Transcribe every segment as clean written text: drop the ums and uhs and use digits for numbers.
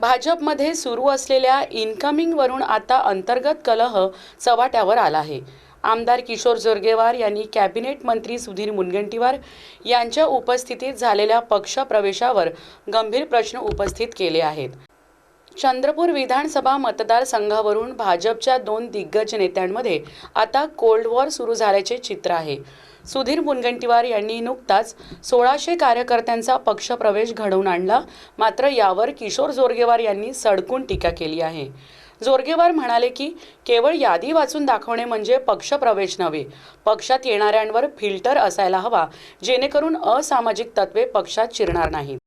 भाजपमध्ये सुरू असलेल्या इन्कमिंगवरून आता अंतर्गत कलह चव्हाट्यावर आला आहे। आमदार किशोर जोरगेवार यांनी कॅबिनेट मंत्री सुधीर मुनगंटीवार यांच्या उपस्थितीत झालेल्या पक्षप्रवेशावर गंभीर प्रश्न उपस्थित केले आहेत। चंद्रपूर विधानसभा मतदारसंघावरून भाजपच्या दोन दिग्गज नेत्यांमध्ये आता कोल्ड वॉर सुरू झाल्याचे चित्र आहे। सुधीर मुनगंटीवार यांनी नुकताच 1600 कार्यकर्त्यांचा पक्षप्रवेश घडवून आणला, मात्र यावर किशोर जोरगेवार यांनी सडकून टीका केली आहे। जोरगेवार म्हणाले की केवळ यादी वाचून दाखवणे म्हणजे पक्षप्रवेश नव्हे, पक्षात येणाऱ्यांवर फिल्टर असायला हवा जेणेकरून असामाजिक तत्वे पक्षात शिरणार नाहीत।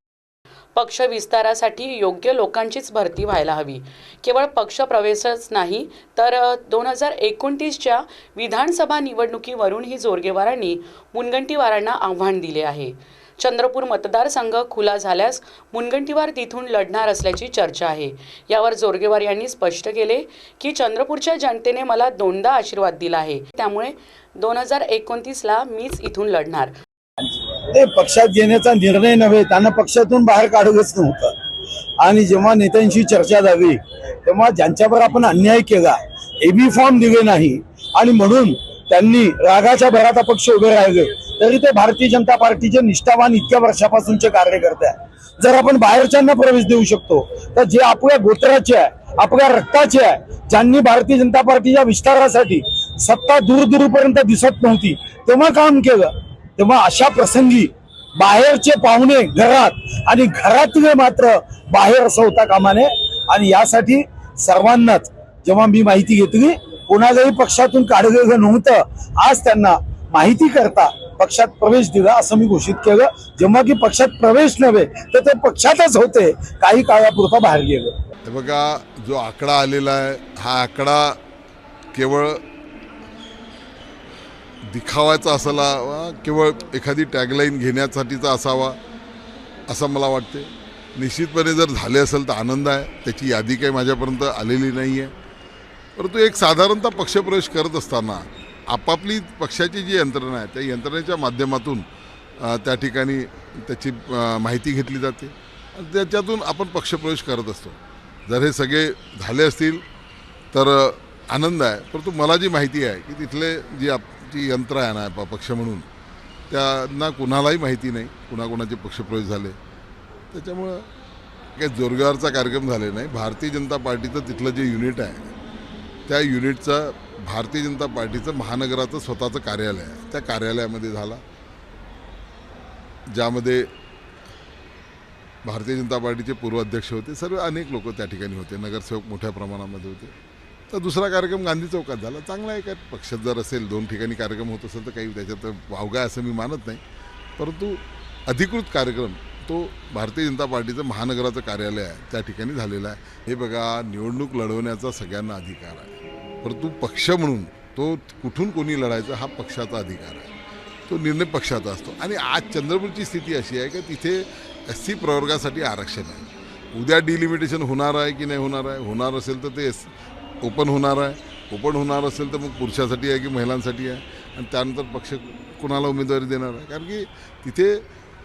पक्ष विस्तारासाठी योग्य लोकांचीच भरती व्हायला हवी। केवळ पक्षप्रवेशच नाही तर 2029च्या विधानसभा निवडणुकीवरूनही जोरगेवारांनी मुनगंटीवारांना आव्हान दिले आहे। चंद्रपूर मतदारसंघ खुला झाल्यास मुनगंटीवार तिथून लढणार असल्याची चर्चा आहे। यावर जोरगेवार यांनी स्पष्ट केले की चंद्रपूरच्या जनतेने मला दोनदा आशीर्वाद दिला आहे, त्यामुळे 2029ला मीच इथून लढणार। ते पक्षात घेण्याचा निर्णय नव्हे, त्यांना पक्षातून बाहेर काढूच नव्हतं। आणि जेव्हा नेत्यांशी चर्चा झाली तेव्हा ज्यांच्यावर आपण अन्याय केला, एबी फॉर्म दिले नाही आणि म्हणून त्यांनी रागाच्या भरात अपक्ष उभे राहिले, तरी ते भारतीय जनता पार्टीचे निष्ठावान इतक्या वर्षापासूनचे कार्यकर्ते आहेत। जर आपण बाहेरच्यांना प्रवेश देऊ शकतो तर जे आपल्या गोत्राचे आहे, आपल्या रक्ताचे आहे, ज्यांनी भारतीय जनता पार्टीच्या विस्तारासाठी सत्ता दूर दूरपर्यंत दिसत नव्हती तेव्हा काम केलं, तेव्हा अशा प्रसंगी बाहेरचे पाहुणे घरात आणि घरातले मात्र बाहेर असं होता कामा नये। आणि यासाठी सर्वांनाच जेव्हा मी माहिती घेतली, कोणालाही पक्षातून काढलेलं नव्हतं, आज त्यांना माहिती करता पक्षात प्रवेश दिला असं मी घोषित केलं। जेव्हा की पक्षात प्रवेश नव्हे तर ते पक्षातच होते, काही काळापुरता बाहेर गेलं। हे बघा, जो आकडा आलेला आहे हा आकडा केवळ दिखावायचा असावा, केवळ एखादी टॅगलाईन घेण्यासाठीचा असावा असं मला वाटते। निश्चितपणे जर झाले असेल तर आनंद आहे, त्याची यादी काही माझ्यापर्यंत आलेली नाही आहे। परंतु एक साधारणतः पक्षप्रवेश करत असताना आपापली पक्षाची जी यंत्रणा आहे त्या यंत्रणेच्या माध्यमातून त्या ठिकाणी त्याची माहिती घेतली जाते आणि त्याच्यातून आपण पक्षप्रवेश करत असतो। जर हे सगळे झाले असतील तर आनंद आहे, परंतु मला जी माहिती आहे की तिथले जी यंत्र आहे ना पक्ष म्हणून, त्यांना कुणालाही माहिती नाही कुणाकुणाचे पक्षप्रवेश झाले। त्याच्यामुळं काही जोरगेवारचा कार्यक्रम झाले नाही। भारतीय जनता पार्टीचं तिथलं जे युनिट आहे त्या युनिटचं भारतीय जनता पार्टीचं महानगराचं स्वतःचं कार्यालय आहे, त्या कार्यालयामध्ये झाला, ज्यामध्ये भारतीय जनता पार्टीचे पूर्व अध्यक्ष होते, सर्व अनेक लोक त्या ठिकाणी होते, नगरसेवक मोठ्या प्रमाणामध्ये होते। तर दुसरा कार्यक्रम गांधी चौकात झाला। चांगला आहे, काय पक्षात जर असेल दोन ठिकाणी कार्यक्रम होत असेल तर काही त्याच्यात वावगा असं मी मानत नाही, परंतु अधिकृत कार्यक्रम तो भारतीय जनता पार्टीचं महानगराचं कार्यालय आहे त्या ठिकाणी झालेला आहे। हे बघा, निवडणूक लढवण्याचा सगळ्यांना अधिकार आहे, परंतु पक्ष म्हणून तो कुठून कोणी लढायचा हा पक्षाचा अधिकार आहे, तो निर्णय पक्षाचा असतो। आणि आज चंद्रपूरची स्थिती अशी आहे की तिथे SC प्रवर्गासाठी आरक्षण आहे। उद्या डिलिमिटेशन होणार आहे की नाही होणार आहे, होणार असेल तर ते ओपन होणार आहे, ओपन होणार असेल तर मग पुरुषासाठी आहे की महिलांसाठी आहे, आणि त्यानंतर पक्ष कोणाला उमेदवारी देणार आहे। कारण की तिथे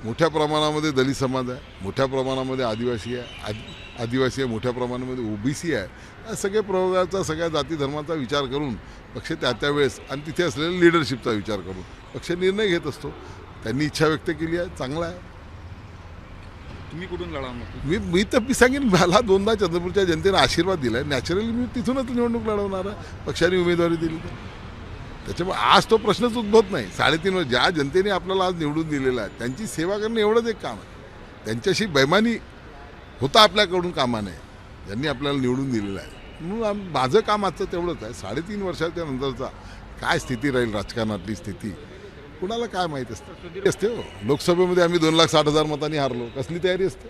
मोठ्या प्रमाणामध्ये दलित समाज आहे, मोठ्या प्रमाणामध्ये आदिवासी आहे, मोठ्या प्रमाणामध्ये OBC आहे। या सगळ्या प्रवर्गाचा, सगळ्या जाती धर्माचा विचार करून पक्ष त्या वेळेस आणि तिथे असलेल्या लिडरशिपचा विचार करून पक्ष निर्णय घेत असतो। त्यांनी इच्छा व्यक्त केली आहे, चांगला आहे। तुम्ही कुठून लढा? मी सांगेन, मला दोनदा चंद्रपूरच्या जनतेने आशीर्वाद दिला आहे, नॅचरली मी तिथूनच निवडणूक लढवणार आहे, पक्षाने उमेदवारी दिली तर। त्याच्यामुळे आज तो प्रश्नच उद्भवत नाही। 3.5 वर्ष ज्या जनतेने आपल्याला आज निवडून दिलेला आहे त्यांची सेवा करणं एवढंच एक काम आहे। त्यांच्याशी बैमानी होता आपल्याकडून कामा नये, ज्यांनी आपल्याला निवडून दिलेलं आहे। म्हणून माझं काम आजचं तेवढंच आहे। 3.5 वर्षाच्या नंतरचा काय स्थिती राहील, राजकारणातली स्थिती कुणाला काय माहीत असते हो। लोकसभेमध्ये आम्ही 2,60,000 मतांनी हारलो, कसली तयारी असते,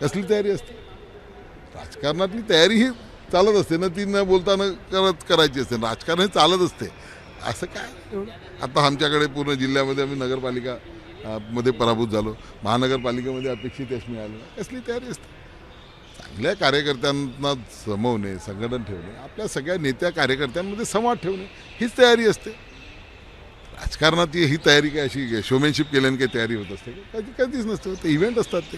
कसली तयारी असते? राजकारणातली तयारी ही चालत असते ना, ती न बोलताना करायची असते। राजकारण हे चालत असते, असं काय एवढं। आता आमच्याकडे पूर्ण जिल्ह्यामध्ये आम्ही नगरपालिका मध्ये पराभूत झालो, महानगरपालिकेमध्ये अपेक्षित यश मिळालं, कसली तयारी असते? चांगल्या कार्यकर्त्यांना जमवणे, संघटन ठेवणे, आपल्या सगळ्या नेत्या कार्यकर्त्यांमध्ये संवाद ठेवणे हीच तयारी असते। राजकारणात ही तयारी काय अशी शोमॅनशिप केल्याने काही तयारी होत असते? कधीच नसते, ते इव्हेंट असतात ते।